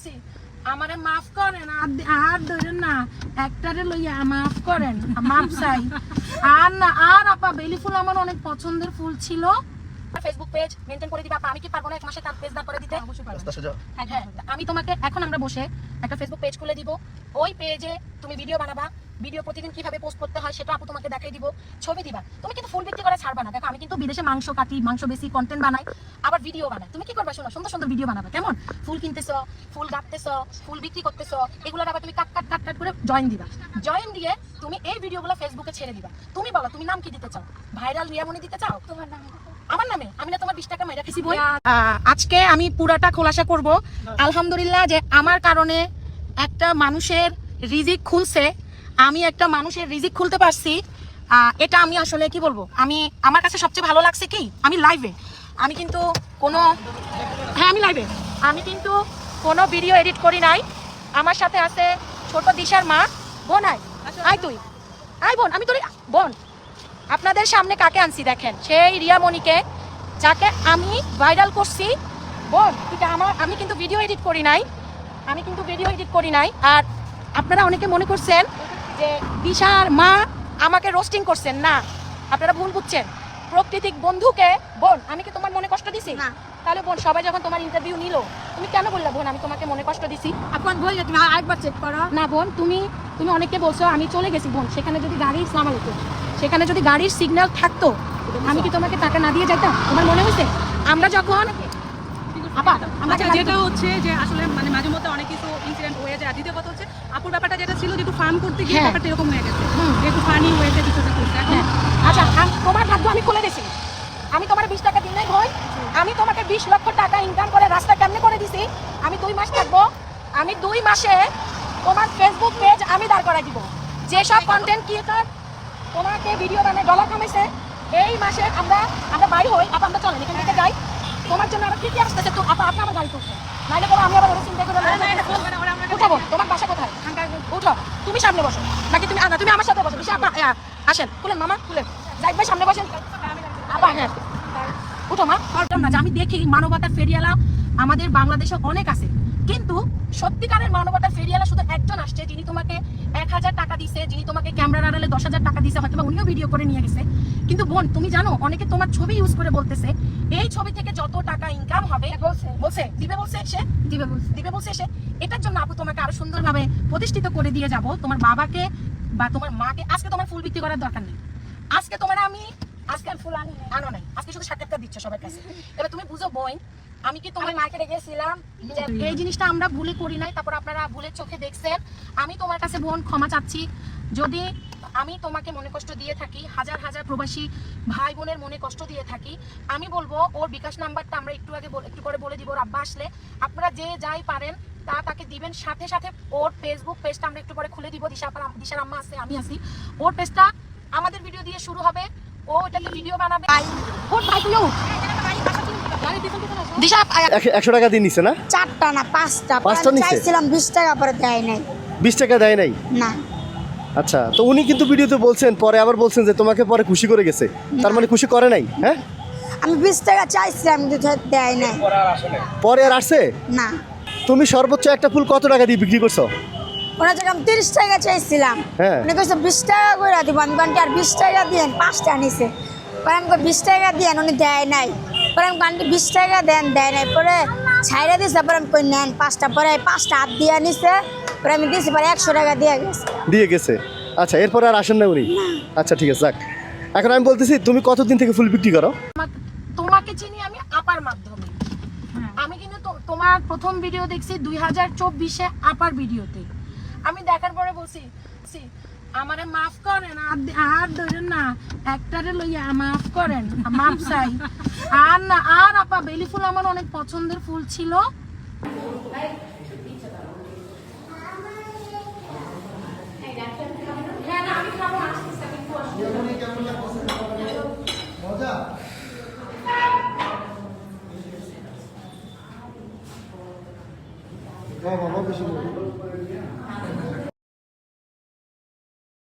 বলছি আমারে মাফ করেন আর ধরেন না একটারে লইয়া মাফ করেন মাফ চাই আর না আর আপা বেলি ফুল আমার অনেক পছন্দের ফুল ছিল ফেসবুক পেজ মেনটেন করে দিবা আপা আমি কি পারবো না এক মাসে তার পেজ দাঁড় করে দিতে অবশ্যই পারবো হ্যাঁ আমি তোমাকে এখন আমরা বসে একটা ফেসবুক পেজ খুলে দিব ওই পেজে তুমি ভিডিও বানাবা ভিডিও প্রতিদিন কিভাবে পোস্ট করতে হয় সেটা আপু তোমাকে দেখাই দিব ছবি দিবা তুমি কিন্তু ফুল বিক্রি করে ছাড়বা না দেখো আমি কিন্তু বিদেশে মাংস কাটি মাংস বেশি কন্টেন্ট বানাই আবার ভিডিও বানাই তুমি কি করবা শোনো সুন্দর সুন্দর ভিডিও বানাবা কেমন ফুল কিনতেছো ফুল গাঁথতেছো ফুল বিক্রি করতেছো এগুলোর আবার তুমি কাট কাট কাট কাট করে জয়েন দিবা জয়েন দিয়ে তুমি এই ভিডিওগুলো ফেসবুকে ছেড়ে দিবা তুমি বলো তুমি নাম কি দিতে চাও ভাইরাল রিয়ামনি দিতে চাও তোমার নাম আমার নামে আমি না তোমার 20 টাকা মাইরা খেছি বই আজকে আমি পুরাটা খোলাসা করব আলহামদুলিল্লাহ যে আমার কারণে একটা মানুষের রিজিক খুলছে আমি একটা মানুষের রিজিক খুলতে পারছি এটা আমি আসলে কি বলবো আমি আমার কাছে সবচেয়ে ভালো লাগছে কি আমি লাইভে আমি কিন্তু কোনো হ্যাঁ আমি লাইভে আমি কিন্তু কোনো ভিডিও এডিট করি নাই আমার সাথে আছে ছোট দিশার মা বোন আয় তুই আয় বোন আমি তোর বোন আপনাদের সামনে কাকে আনছি দেখেন সেই রিয়ামণিকে যাকে আমি ভাইরাল করছি বোন এটা আমি কিন্তু ভিডিও এডিট করি নাই আর আপনারা অনেকে মনে করছেন যে দিশার মা আমাকে রোস্টিং করছেন না আপনারা ভুল বুঝছেন প্রকৃতিক বন্ধুকে বোন আমি কি তোমার মনে কষ্ট দিছি না তাহলে বোন সবাই যখন তোমার ইন্টারভিউ নিল তুমি কেন বললা বোন আমি তোমাকে মনে কষ্ট দিছি আপন বললে তুমি আরেকবার চেক করো না বোন তুমি অনেককে বলছো আমি চলে গেছি বোন সেখানে যদি গাড়ি ইসলাম আলাইকুম সেখানে যদি গাড়ির সিগন্যাল থাকতো আমি কি তোমাকে টাকা না দিয়ে যাইতাম তোমার মনে হয়েছে আমরা যখন যেটা হচ্ছে যে আসলে মানে মাঝে মধ্যে অনেক কিছু ইনসিডেন্ট হয়ে যায় দ্বিতীয় কথা হচ্ছে আপুর ব্যাপারটা যেটা ছিল যেহেতু ফার্ম করতে গিয়ে ব্যাপারটা এরকম হয়ে গেছে যেহেতু ফানি হয়েছে কিছুটা করছে আচ্ছা তোমার ভাগ্য আমি খুলে দিছি আমি তোমার 20 টাকা দিন নাই ভয় আমি তোমাকে 20 লক্ষ টাকা ইনকাম করে রাস্তা কেমনে করে দিছি আমি 2 মাস থাকবো আমি 2 মাসে তোমার ফেসবুক পেজ আমি দাঁড় করাই দিব যেসব কন্টেন্ট ক্রিয়েটর তোমাকে ভিডিও বানায় ডলার কামাইছে এই মাসে আমরা বাইরে হই আমরা চলেন এখান থেকে যাই তোমার জন্য আবার কি আসতেছে তো আপনি আমার গাড়ি তুলছেন নাইলে পরে আমি আবার ওরা চিন্তা করে উঠাবো তোমার বাসা কোথায় উঠো তুমি সামনে বসো নাকি তুমি তুমি আমার সাথে বসো আসেন খুলেন মামা খুলেন যাই ভাই সামনে বসেন আপা হ্যাঁ উঠো মা না যে আমি দেখি মানবতার ফেরিয়ালা আমাদের বাংলাদেশে অনেক আছে কিন্তু সত্যিকারের মানবতার ফেরিয়ালা শুধু একজন আসছে যিনি তোমাকে 1000 টাকা দিছে যিনি তোমাকে ক্যামেরার আড়ালে 10,000 টাকা দিছে হয়তো উনিও ভিডিও করে নিয়ে গেছে কিন্তু বোন তুমি জানো অনেকে তোমার ছবি ইউজ করে বলতেছে এই ছবি থেকে যত টাকা ইনকাম হবে বলছে দিবে বলছে এসে এটার জন্য আপু তোমাকে আরো সুন্দরভাবে প্রতিষ্ঠিত করে দিয়ে যাব তোমার বাবাকে বা তোমার মাকে আজকে তোমার ফুল বিক্রি করার দরকার নেই আজকে তোমার আমি আজকে ফুল আনো নাই আজকে শুধু সাক্ষাৎকার দিচ্ছ সবার কাছে এবার তুমি বুঝো বোন আমি কি তোমার মাকে রেখেছিলাম এই জিনিসটা আমরা ভুলে করি নাই তারপর আপনারা ভুলের চোখে দেখছেন আমি তোমার কাছে বোন ক্ষমা চাচ্ছি যদি আমি তোমাকে মনে কষ্ট দিয়ে থাকি হাজার হাজার প্রবাসী ভাই বোনের মনে কষ্ট দিয়ে থাকি আমি বলবো ওর বিকাশ নাম্বারটা আমরা একটু করে বলে দিব ওর আব্বা আসলে আপনারা যে যাই পারেন তাকে দিবেন সাথে সাথে ওর ফেসবুক পেজটা আমরা একটু পরে খুলে দিব দিশার আম্মা আছে আমি আছি ওর পেজটা আমাদের ভিডিও দিয়ে শুরু হবে ও এটাকে ভিডিও বানাবে ওর ভাই তুইও 100 টাকা দিয়ে নিছে না 4টা না 5টা চাইছিলাম 20 টাকা পরে দেয় নাই 20 টাকা দেয় নাই না আচ্ছা তো উনি কিন্তু ভিডিওতে বলছেন পরে আবার বলছেন যে তোমাকে পরে খুশি করে গেছে তার মানে খুশি করে নাই হ্যাঁ আমি 20 টাকা চাইছিলাম কিন্তু দেয় নাই পরে আর আসছে না তুমি সর্বোচ্চ একটা ফুল কত টাকা দিয়ে বিক্রি করছো ওরা যখন 30 টাকা চাইছিলাম উনি কইছে 20 টাকা করে দিব আমি বলছি আর 20 টাকা দেন 5টা নিছে পরে আমি 20 টাকা দেন উনি দেয় নাই পরে আমি বলছি 20 টাকা দেন দেয় নাই পরে ছাইরা দিছে পরে আমি কই নেন 5টা পরে 5টা হাত দিয়ে নিছে পরে আমি দিছি পরে 100 টাকা দিয়ে গেছে আচ্ছা এরপর আর আসেন না উনি আচ্ছা ঠিক আছে যাক এখন আমি বলতেছি তুমি কতদিন থেকে ফুল বিক্রি করো তোমাকে চিনি আমি আপার মাধ্যমে আমি কিন্তু তোমার প্রথম ভিডিও দেখছি 2024-এ আপার ভিডিওতে আমি দেখার পরে বলছি আমারে মাফ করেন আর ধরেন না একটারে লইয়া মাফ করেন মাফ চাই আর না আর আপা বেলি ফুল আমার অনেক পছন্দের ফুল ছিল বাবা বেশি